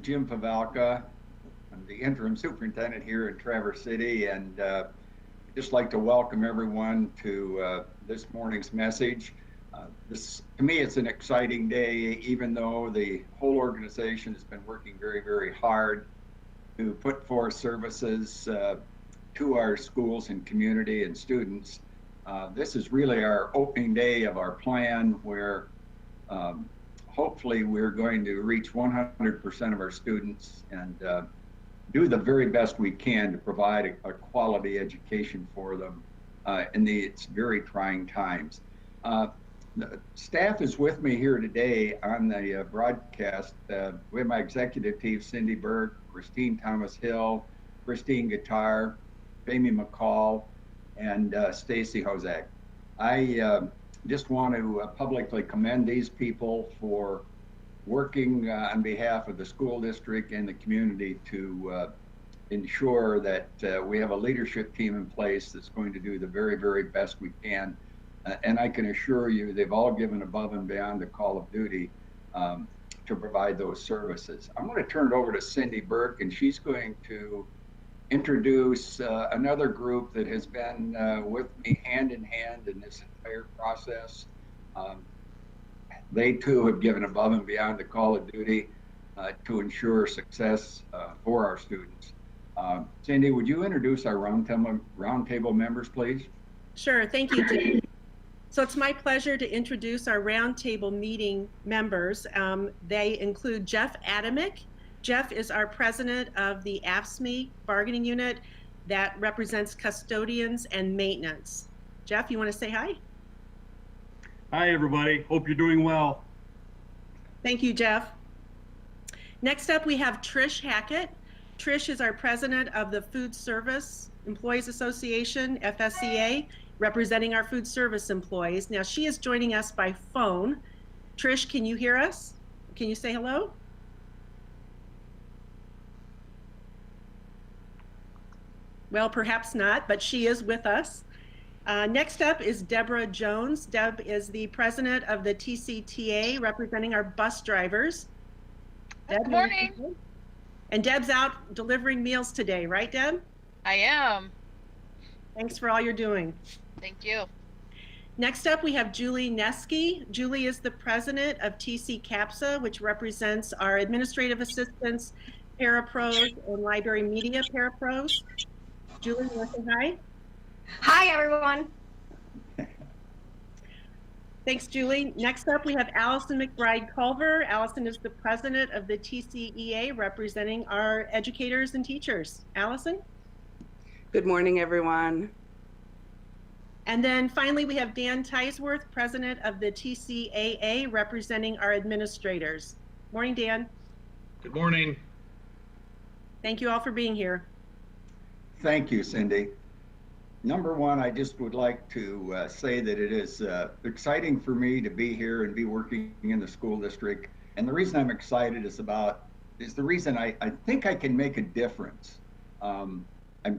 Jim Pavelka. I'm the interim superintendent here in Traverse City, and I'd just like to welcome everyone to this morning's message. To me, it's an exciting day, even though the whole organization has been working very, very hard to put forth services to our schools and community and students. This is really our opening day of our plan where hopefully we're going to reach 100% of our students and do the very best we can to provide a quality education for them in these very trying times. The staff is with me here today on the broadcast. We have my executive team, Cindy Burke, Christine Thomas Hill, Christine Guitar, Amy McCall, and Stacy Hozak. I just want to publicly commend these people for working on behalf of the school district and the community to ensure that we have a leadership team in place that's going to do the very, very best we can. And I can assure you, they've all given above and beyond the call of duty to provide those services. I'm going to turn it over to Cindy Burke, and she's going to introduce another group that has been with me hand in hand in this entire process. They too have given above and beyond the call of duty to ensure success for our students. Cindy, would you introduce our roundtable members, please? Sure, thank you, Jim. So it's my pleasure to introduce our roundtable meeting members. They include Jeff Adamick. Jeff is our president of the AFSCME bargaining unit that represents custodians and maintenance. Jeff, you want to say hi? Hi, everybody. Hope you're doing well. Thank you, Jeff. Next up, we have Trish Hackett. Trish is our president of the Food Service Employees Association, FSCA, representing our food service employees. Now, she is joining us by phone. Trish, can you hear us? Can you say hello? Well, perhaps not, but she is with us. Next up is Deborah Jones. Deb is the president of the TCTA, representing our bus drivers. Good morning. And Deb's out delivering meals today, right, Deb? I am. Thanks for all you're doing. Thank you. Next up, we have Julie Neske. Julie is the president of TC CAPSA, which represents our administrative assistants, parapros, and library media parapros. Julie, you want to say hi? Hi, everyone. Thanks, Julie. Next up, we have Allison McBride Culver. Allison is the president of the TCEA, representing our educators and teachers. Allison? Good morning, everyone. And then finally, we have Dan Teisworth, president of the TCAA, representing our administrators. Morning, Dan. Good morning. Thank you all for being here. Thank you, Cindy. Number one, I just would like to say that it is exciting for me to be here and be working in the school district. And the reason I'm excited is the reason I think I can make a difference. I'm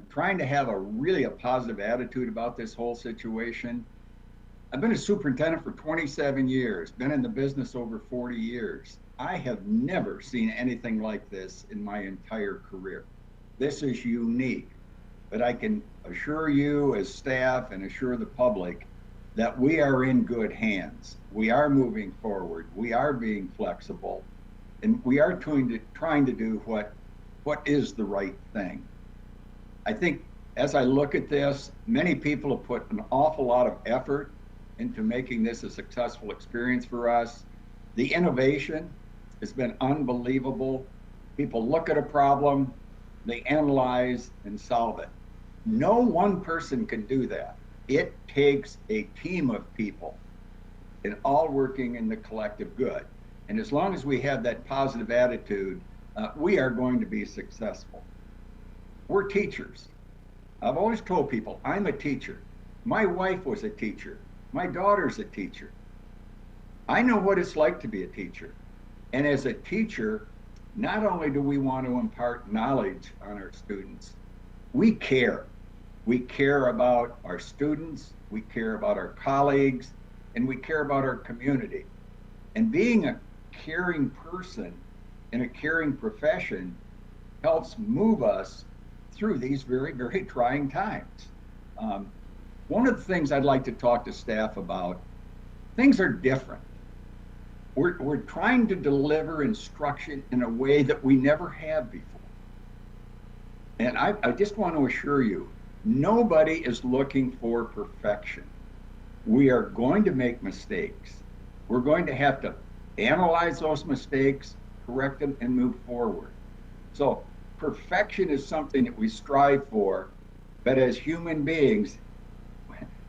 trying to have a positive attitude about this whole situation. I've been a superintendent for 27 years, been in the business over 40 years. I have never seen anything like this in my entire career. This is unique. But I can assure you as staff and assure the public that we are in good hands. We are moving forward. We are being flexible, and we are trying to do what is the right thing. I think as I look at this, many people have put an awful lot of effort into making this a successful experience for us. The innovation has been unbelievable. People look at a problem, they analyze and solve it. No one person can do that. It takes a team of people and all working in the collective good. And as long as we have that positive attitude, we are going to be successful. We're teachers. I've always told people, I'm a teacher. My wife was a teacher. My daughter's a teacher. I know what it's like to be a teacher. And as a teacher, not only do we want to impart knowledge on our students, we care. We care about our students, we care about our colleagues, and we care about our community. And being a caring person in a caring profession helps move us through these very, very trying times. One of the things I'd like to talk to staff about, things are different. We're trying to deliver instruction in a way that we never have before. And I just want to assure you, nobody is looking for perfection. We are going to make mistakes. We're going to have to analyze those mistakes, correct them, and move forward. So perfection is something that we strive for, but as human beings,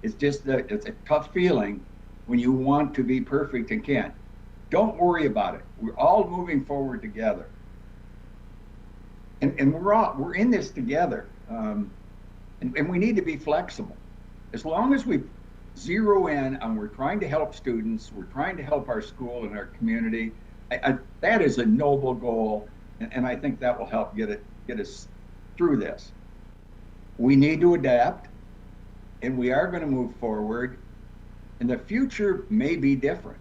it's a tough feeling when you want to be perfect and can't. Don't worry about it. We're all moving forward together. And we're in this together. And we need to be flexible. As long as we zero in on we're trying to help students, we're trying to help our school and our community, that is a noble goal. And I think that will help get us through this. We need to adapt, and we are going to move forward, and the future may be different.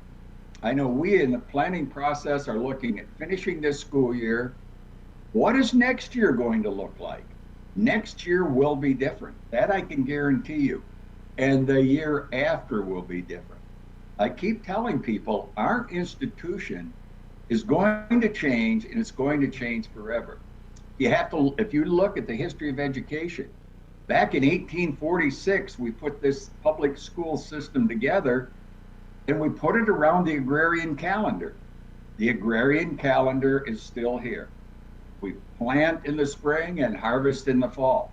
I know we in the planning process are looking at finishing this school year. What is next year going to look like? Next year will be different. That I can guarantee you. And the year after will be different. I keep telling people our institution is going to change, and it's going to change forever. If you look at the history of education, back in 1846, we put this public school system together, and we put it around the agrarian calendar. The agrarian calendar is still here. We plant in the spring and harvest in the fall.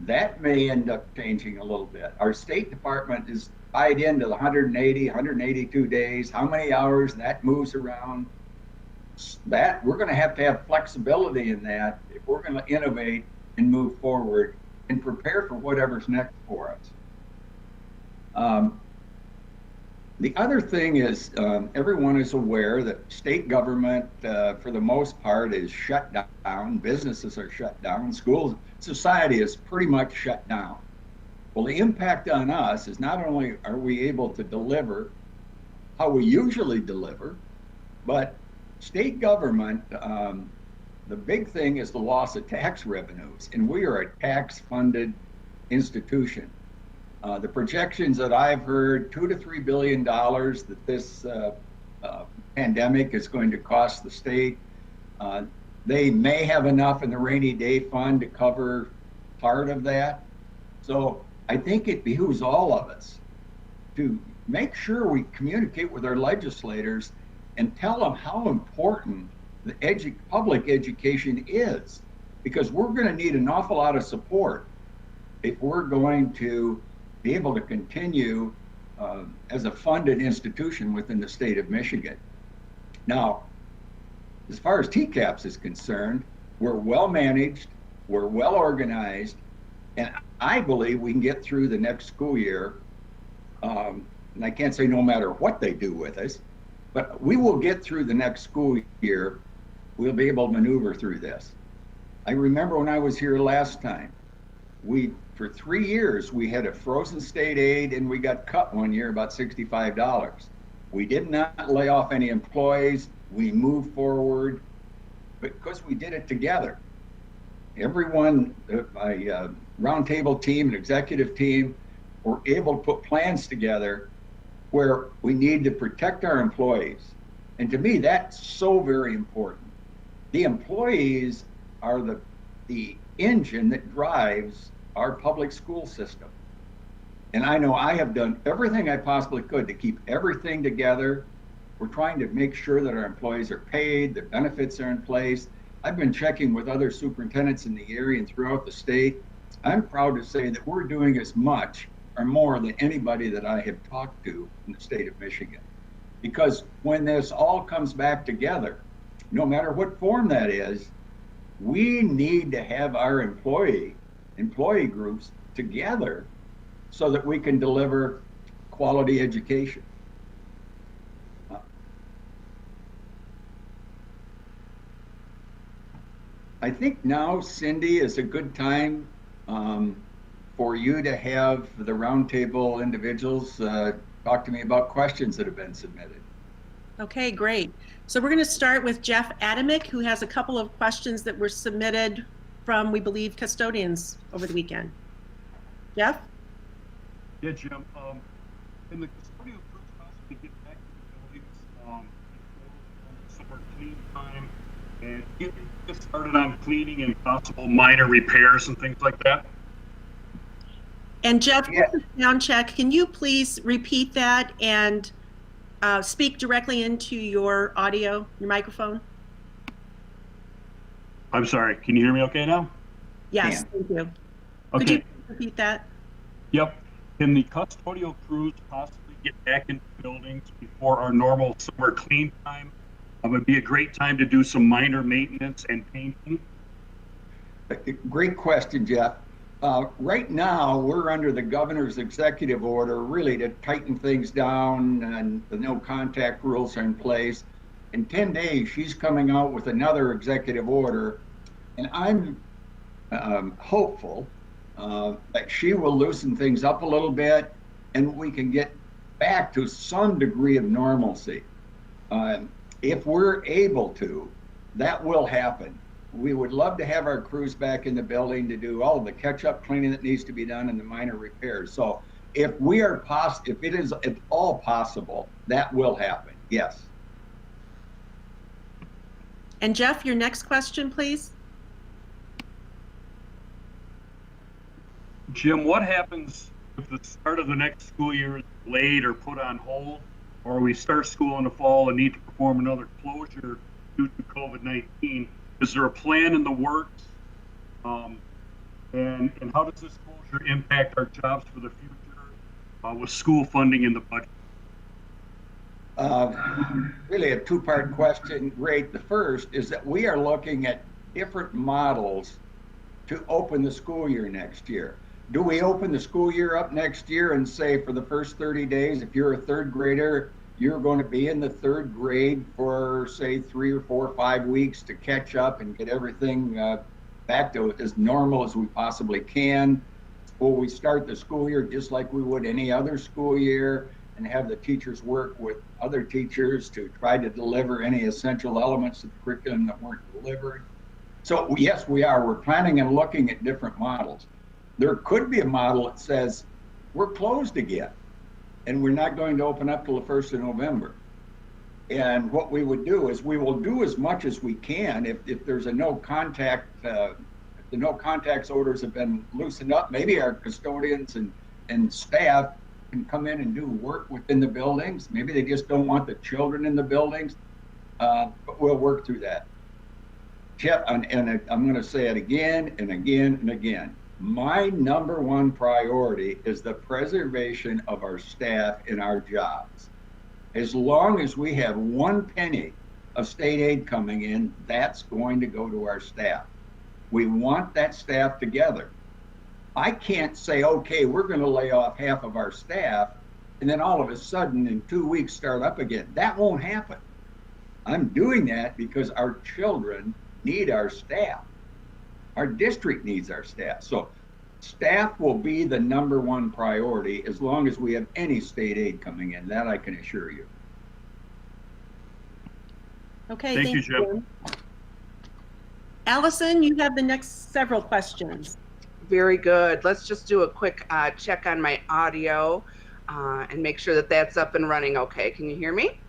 That may end up changing a little bit. Our State Department is tied into the 180, 182 days, how many hours that moves around. That we're going to have flexibility in that if we're going to innovate and move forward and prepare for whatever's next for us. The other thing is everyone is aware that state government, for the most part, is shut down. Businesses are shut down. Schools, society is pretty much shut down. Well, the impact on us is not only are we able to deliver how we usually deliver, but state government, the big thing is the loss of tax revenues, and we are a tax-funded institution. The projections that I've heard, $2 to $3 billion that this pandemic is going to cost the state. They may have enough in the rainy day fund to cover part of that. So I think it behooves all of us to make sure we communicate with our legislators and tell them how important the public education is, because we're going to need an awful lot of support if we're going to be able to continue as a funded institution within the state of Michigan. Now, as far as TCAPS is concerned, we're well managed, we're well organized, and I believe we can get through the next school year. And I can't say no matter what they do with us, but we will get through the next school year. We'll be able to maneuver through this. I remember when I was here last time, for 3 years, we had a frozen state aid, and we got cut one year about $65. We did not lay off any employees. We moved forward because we did it together. Everyone, my roundtable team and executive team, were able to put plans together where we need to protect our employees. And to me, that's so very important. The employees are the engine that drives our public school system. And I know I have done everything I possibly could to keep everything together. We're trying to make sure that our employees are paid, their benefits are in place. I've been checking with other superintendents in the area and throughout the state. I'm proud to say that we're doing as much or more than anybody that I have talked to in the state of Michigan. Because when this all comes back together, no matter what form that is, we need to have our employee groups together so that we can deliver quality education. I think now, Cindy, is a good time for you to have the roundtable individuals talk to me about questions that have been submitted. Okay, great. So we're going to start with Jeff Adamick, who has a couple of questions that were submitted from, we believe, custodians over the weekend. Jeff? Yeah, Jim. Can the custodial crews possibly get back to the buildings before summer clean time and get started on cleaning and possible minor repairs and things like that? And Jeff, Yeah. this is sound check. Can you please repeat that and speak directly into your audio, your microphone? I'm sorry. Can you hear me okay now? Yes, Yeah. thank you. Okay. Could you repeat that? Yep. Can the custodial crews possibly get back into buildings before our normal summer clean time? It would be a great time to do some minor maintenance and painting. Great question, Jeff. Right now, we're under the governor's executive order really to tighten things down, and the no contact rules are in place. In 10 days, she's coming out with another executive order, and I'm hopeful that she will loosen things up a little bit and we can get back to some degree of normalcy. If we're able to, that will happen. We would love to have our crews back in the building to do all of the catch-up cleaning that needs to be done and the minor repairs. So if it is at all possible, that will happen, yes. And Jeff, your next question, please. Jim, what happens if the start of the next school year is delayed or put on hold, or we start school in the fall and need to perform another closure due to COVID-19? Is there a plan in the works? And how does this closure impact our jobs for the future with school funding in the budget? Really a two-part question. Great. The first is that we are looking at different models to open the school year next year. Do we open the school year up next year and say for the first 30 days, if you're a third grader, you're going to be in the third grade for say 3 or 4 or 5 weeks to catch up and get everything back to as normal as we possibly can? Will we start the school year just like we would any other school year and have the teachers work with other teachers to try to deliver any essential elements of the curriculum that weren't delivered? So yes, we are. We're planning and looking at different models. There could be a model that says we're closed again and we're not going to open up till the 1st of November. And what we would do is we will do as much as we can if there's a no contact, if the no contacts orders have been loosened up, maybe our custodians and staff can come in and do work within the buildings. Maybe they just don't want the children in the buildings, but we'll work through that. Jeff, and I'm going to say it again and again and again. My number one priority is the preservation of our staff and our jobs. As long as we have 1 penny of state aid coming in, that's going to go to our staff. We want that staff together. I can't say, okay, we're going to lay off half of our staff and then all of a sudden in 2 weeks start up again. That won't happen. I'm doing that because our children need our staff. Our district needs our staff. So staff will be the number one priority as long as we have any state aid coming in. That I can assure you. Okay, Thank you, Jim. Allison, you have the next several questions. Very good. Let's just do a quick check on my audio and make sure that that's up and running okay. Can you hear me?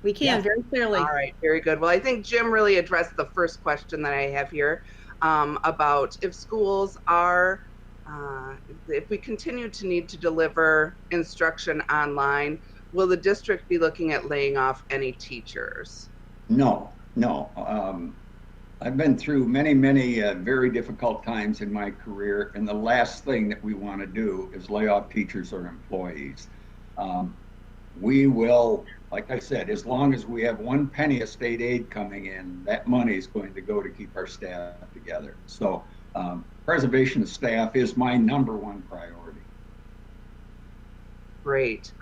We can, Yes. very clearly. All right, very good. Well, I think Jim really addressed the first question that I have here about if schools are, if we continue to need to deliver instruction online, will the district be looking at laying off any teachers? No. I've been through many very difficult times in my career, and the last thing that we want to do is lay off teachers or employees. We will, like I said, as long as we have 1 penny of state aid coming in, that money is going to go to keep our staff together. So preservation of staff is my number one priority. Great.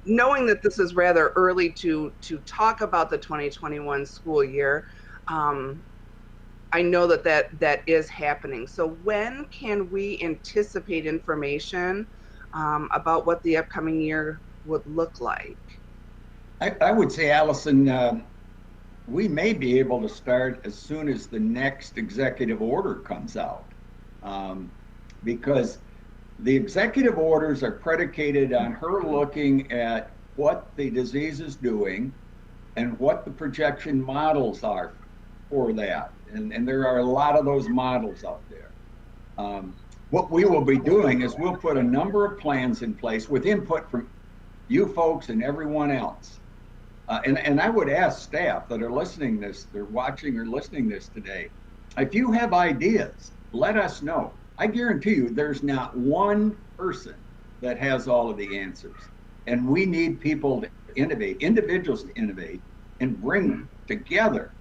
Knowing that this is rather early to talk about the 2021 school year, I know that is happening. So when can we anticipate information about what the upcoming year would look like? I would say, Allison, we may be able to start as soon as the next executive order comes out. Because the executive orders are predicated on her looking at what the disease is doing and what the projection models are for that. And there are a lot of those models out there. What we will be doing is we'll put a number of plans in place with input from you folks and everyone else. And I would ask staff that are listening this, they're watching or listening this today, if you have ideas, let us know. I guarantee you there's not one person that has all of the answers. And we need people to innovate, individuals to innovate and bring them together.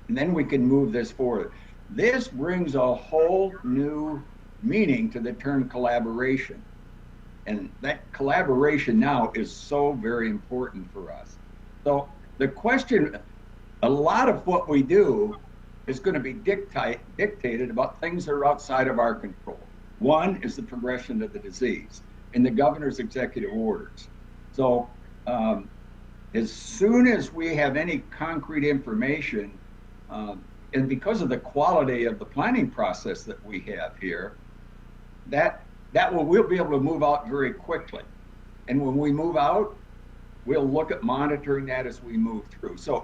And then we can move this forward. This brings a whole new meaning to the term collaboration. And that collaboration now is so very important for us. So the question, a lot of what we do is going to be dictated about things that are outside of our control. One is the progression of the disease and the governor's executive orders. So as soon as we have any concrete information, and because of the quality of the planning process that we have here, we'll be able to move out very quickly. And when we move out, we'll look at monitoring that as we move through. So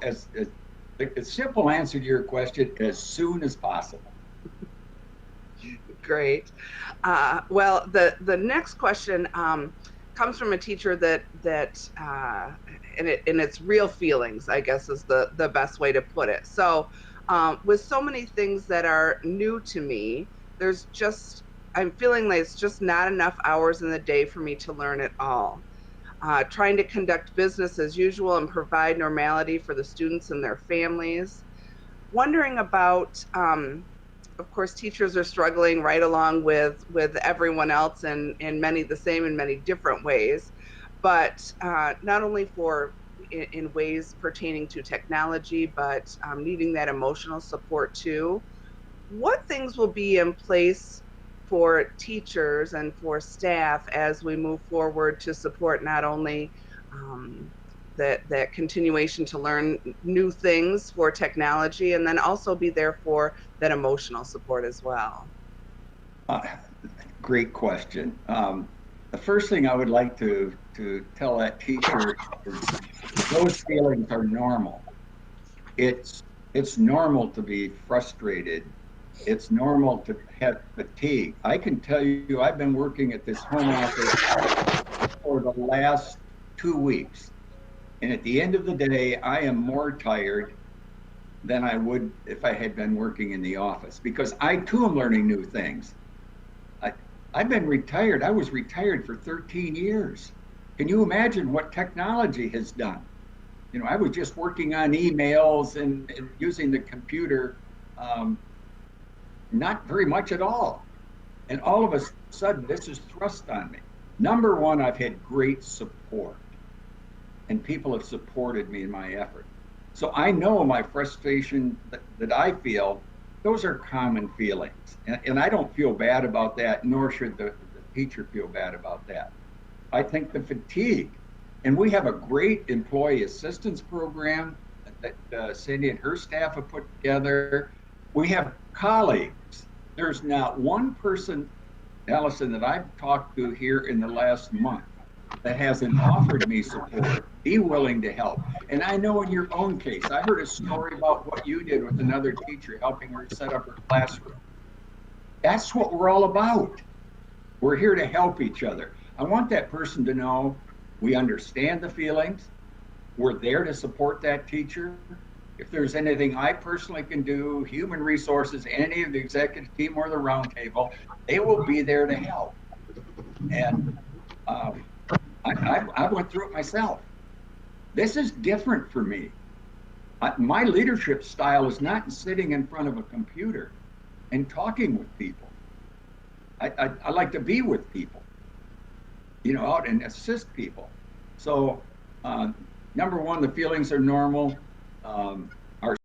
the simple answer to your question, as soon as possible. Great. Well, the next question comes from a teacher that and it's real feelings, I guess is the best way to put it. So with so many things that are new to me, I'm feeling like it's just not enough hours in the day for me to learn it all. Trying to conduct business as usual and provide normality for the students and their families. Wondering about, of course, teachers are struggling right along with everyone else and many the same in many different ways, but not only in ways pertaining to technology, but needing that emotional support too. What things will be in place for teachers and for staff as we move forward to support not only that continuation to learn new things for technology, and then also be there for that emotional support as well? Great question. The first thing I would like to tell that teacher is those feelings are normal. It's normal to be frustrated. It's normal to have fatigue. I can tell you, I've been working at this home office for the last 2 weeks. And at the end of the day, I am more tired than I would if I had been working in the office, because I too am learning new things. I've been retired. I was retired for 13 years. Can you imagine what technology has done? I was just working on emails and using the computer, not very much at all. And all of a sudden, this is thrust on me. Number one, I've had great support, and people have supported me in my effort. So I know my frustration that I feel, those are common feelings. And I don't feel bad about that, nor should the teacher feel bad about that. I think the fatigue, and we have a great employee assistance program that Cindy and her staff have put together. We have colleagues. There's not one person, Allison, that I've talked to here in the last month that hasn't offered me support, be willing to help. And I know in your own case, I heard a story about what you did with another teacher, helping her set up her classroom. That's what we're all about. We're here to help each other. I want that person to know we understand the feelings. We're there to support that teacher. If there's anything I personally can do, human resources, any of the executive team or the roundtable, they will be there to help. And I went through it myself. This is different for me. My leadership style is not sitting in front of a computer and talking with people. I like to be with people, out and assist people. So number one, the feelings are normal.